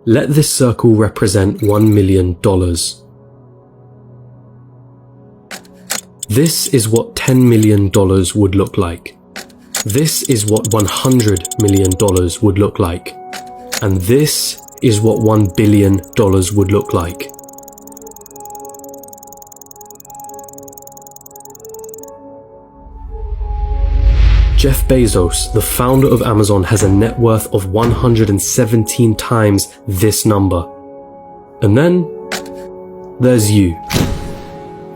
Let this circle represent $1 million. This is what $10 million would look like. This is what $100 million would look like. And this is what $1 billion would look like. Jeff Bezos, the founder of Amazon, has a net worth of 117 times this number. And then there's you.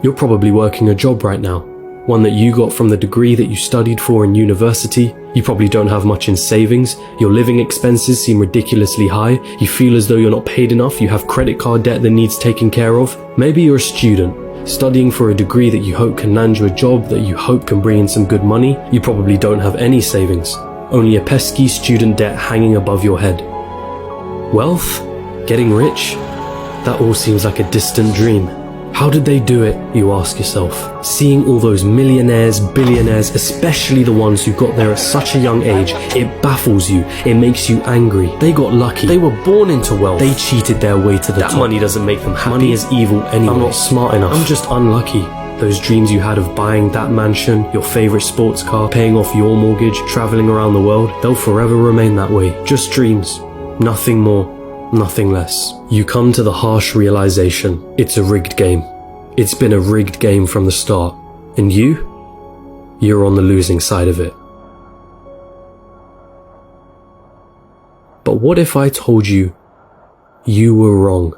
You're probably working a job right now, one that you got from the degree that you studied for in university. You probably don't have much in savings. Your living expenses seem ridiculously high. You feel as though you're not paid enough. You have credit card debt that needs taken care of. Maybe you're a student, studying for a degree that you hope can land you a job that you hope can bring in some good money. You probably don't have any savings, only a pesky student debt hanging above your head. Wealth? Getting rich? That all seems like a distant dream. How did they do it, you ask yourself? Seeing all those millionaires, billionaires, especially the ones who got there at such a young age, it baffles you, it makes you angry. They got lucky, they were born into wealth, they cheated their way to the top. That money doesn't make them happy. Money is evil anyway. I'm not smart enough, I'm just unlucky. Those dreams you had of buying that mansion, your favorite sports car, paying off your mortgage, traveling around the world, they'll forever remain that way. Just dreams, nothing more. Nothing less. You come to the harsh realization, it's a rigged game. It's been a rigged game from the start. And you're on the losing side of it. But what if I told you you were wrong?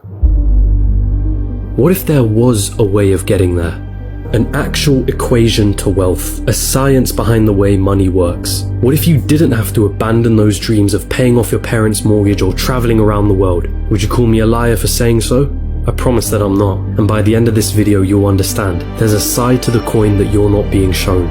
What if there was a way of getting there? An actual equation to wealth, a science behind the way money works. What if you didn't have to abandon those dreams of paying off your parents' mortgage or traveling around the world? Would you call me a liar for saying so? I promise that I'm not, and by the end of this video you'll understand. There's a side to the coin that you're not being shown.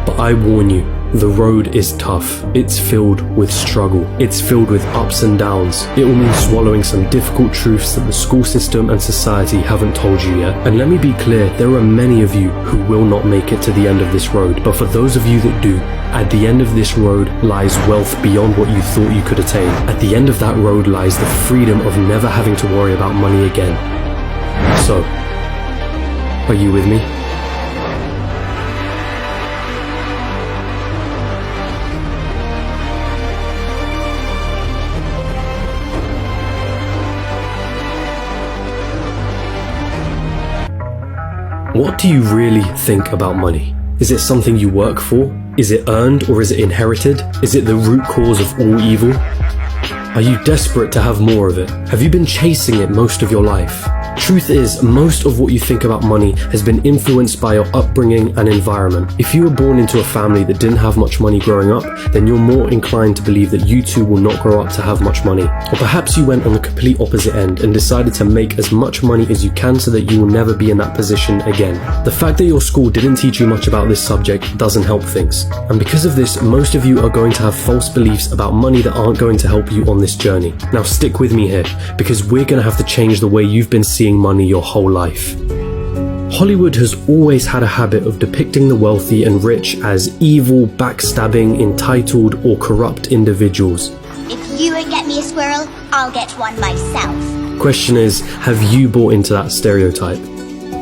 But I warn you, the road is tough. It's filled with struggle. It's filled with ups and downs. It will mean swallowing some difficult truths that the school system and society haven't told you yet. And let me be clear, there are many of you who will not make it to the end of this road. But for those of you that do, at the end of this road lies wealth beyond what you thought you could attain. At the end of that road lies the freedom of never having to worry about money again. So, are you with me? What do you really think about money? Is it something you work for? Is it earned or is it inherited? Is it the root cause of all evil? Are you desperate to have more of it? Have you been chasing it most of your life? Truth is, most of what you think about money has been influenced by your upbringing and environment. If you were born into a family that didn't have much money growing up, then you're more inclined to believe that you too will not grow up to have much money. Or perhaps you went on the complete opposite end and decided to make as much money as you can so that you will never be in that position again. The fact that your school didn't teach you much about this subject doesn't help things. And because of this, most of you are going to have false beliefs about money that aren't going to help you on this journey. Now stick with me here, because we're going to have to change the way you've been seeing money your whole life. Hollywood has always had a habit of depicting the wealthy and rich as evil, backstabbing, entitled, or corrupt individuals. If you won't get me a squirrel, I'll get one myself. Question is, have you bought into that stereotype?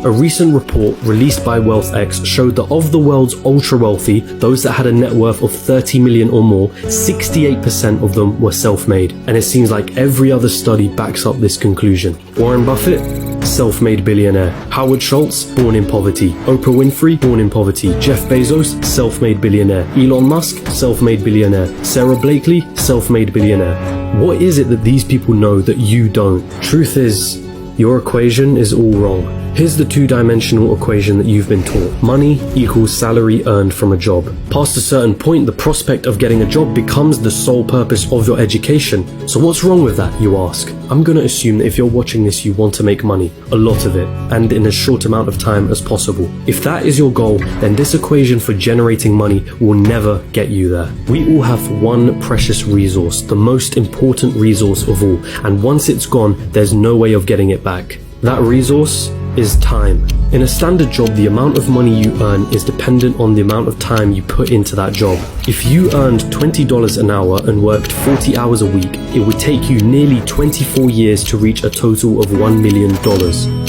A recent report released by WealthX showed that of the world's ultra-wealthy, those that had a net worth of 30 million or more, 68% of them were self-made. And it seems like every other study backs up this conclusion. Warren Buffett? Self-made billionaire. Howard Schultz? Born in poverty. Oprah Winfrey? Born in poverty. Jeff Bezos? Self-made billionaire. Elon Musk? Self-made billionaire. Sarah Blakely? Self-made billionaire. What is it that these people know that you don't? Truth is, your equation is all wrong. Here's the two-dimensional equation that you've been taught. Money equals salary earned from a job. Past a certain point, the prospect of getting a job becomes the sole purpose of your education. So what's wrong with that, you ask? I'm gonna assume that if you're watching this, you want to make money, a lot of it, and in as short amount of time as possible. If that is your goal, then this equation for generating money will never get you there. We all have one precious resource, the most important resource of all, and once it's gone, there's no way of getting it back. That resource is time. In a standard job, the amount of money you earn is dependent on the amount of time you put into that job. If you earned $20 an hour and worked 40 hours a week, it would take you nearly 24 years to reach a total of $1 million.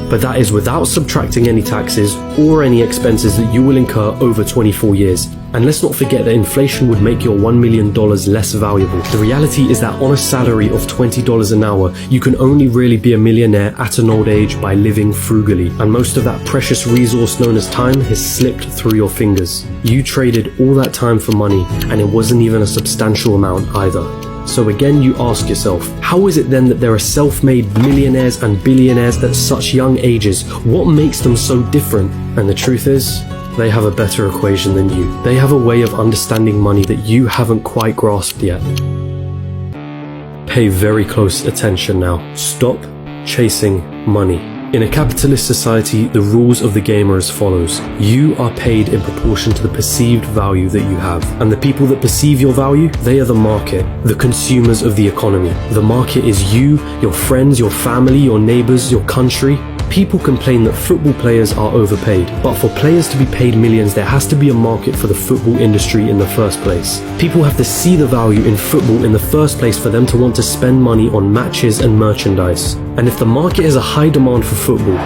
But that is without subtracting any taxes or any expenses that you will incur over 24 years. And let's not forget that inflation would make your $1 million less valuable. The reality is that on a salary of $20 an hour, you can only really be a millionaire at an old age by living frugally. And most of that precious resource known as time has slipped through your fingers. You traded all that time for money, and it wasn't even a substantial amount either. So again, you ask yourself, how is it then that there are self-made millionaires and billionaires at such young ages? What makes them so different? And the truth is, they have a better equation than you. They have a way of understanding money that you haven't quite grasped yet. Pay very close attention now. Stop chasing money. In a capitalist society, the rules of the game are as follows. You are paid in proportion to the perceived value that you have. And the people that perceive your value, they are the market, the consumers of the economy. The market is you, your friends, your family, your neighbors, your country. People complain that football players are overpaid, but for players to be paid millions, there has to be a market for the football industry in the first place. People have to see the value in football in the first place for them to want to spend money on matches and merchandise. And if the market has a high demand for football,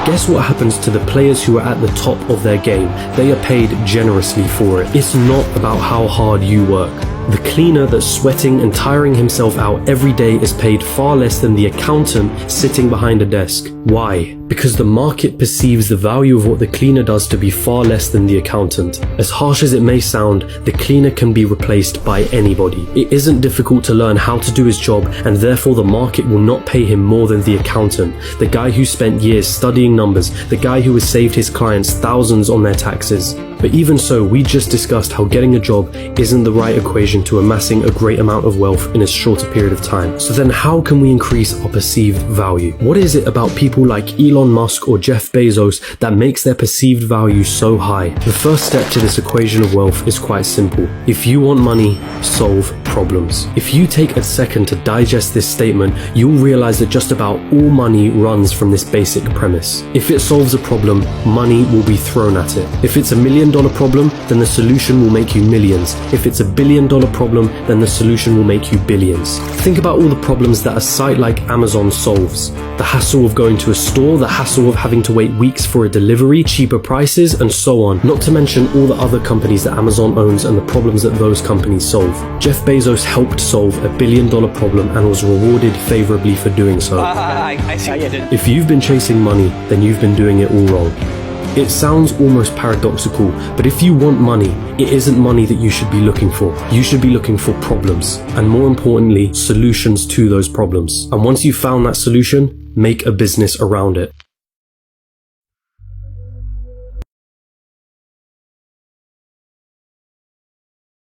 guess what happens to the players who are at the top of their game? They are paid generously for it. It's not about how hard you work. The cleaner that's sweating and tiring himself out every day is paid far less than the accountant sitting behind a desk. Why? Because the market perceives the value of what the cleaner does to be far less than the accountant. As harsh as it may sound, the cleaner can be replaced by anybody. It isn't difficult to learn how to do his job, and therefore the market will not pay him more than the accountant, the guy who spent years studying numbers, the guy who has saved his clients thousands on their taxes. But even so, we just discussed how getting a job isn't the right equation to amassing a great amount of wealth in a shorter period of time. So then how can we increase our perceived value? What is it about people like Elon Musk or Jeff Bezos that makes their perceived value so high? The first step to this equation of wealth is quite simple. If you want money, solve problems. If you take a second to digest this statement, you'll realize that just about all money runs from this basic premise. If it solves a problem, money will be thrown at it. If it's $1 million problem, then the solution will make you millions. If it's $1 billion problem, then the solution will make you billions. Think about all the problems that a site like Amazon solves. The hassle of going to a store, the hassle of having to wait weeks for a delivery, cheaper prices, and so on. Not to mention all the other companies that Amazon owns and the problems that those companies solve. Jeff Bezos helped solve $1 billion problem and was rewarded favorably for doing so. I see what you did. If you've been chasing money, then you've been doing it all wrong. It sounds almost paradoxical, but if you want money, it isn't money that you should be looking for. You should be looking for problems, and more importantly, solutions to those problems. And once you've found that solution, make a business around it.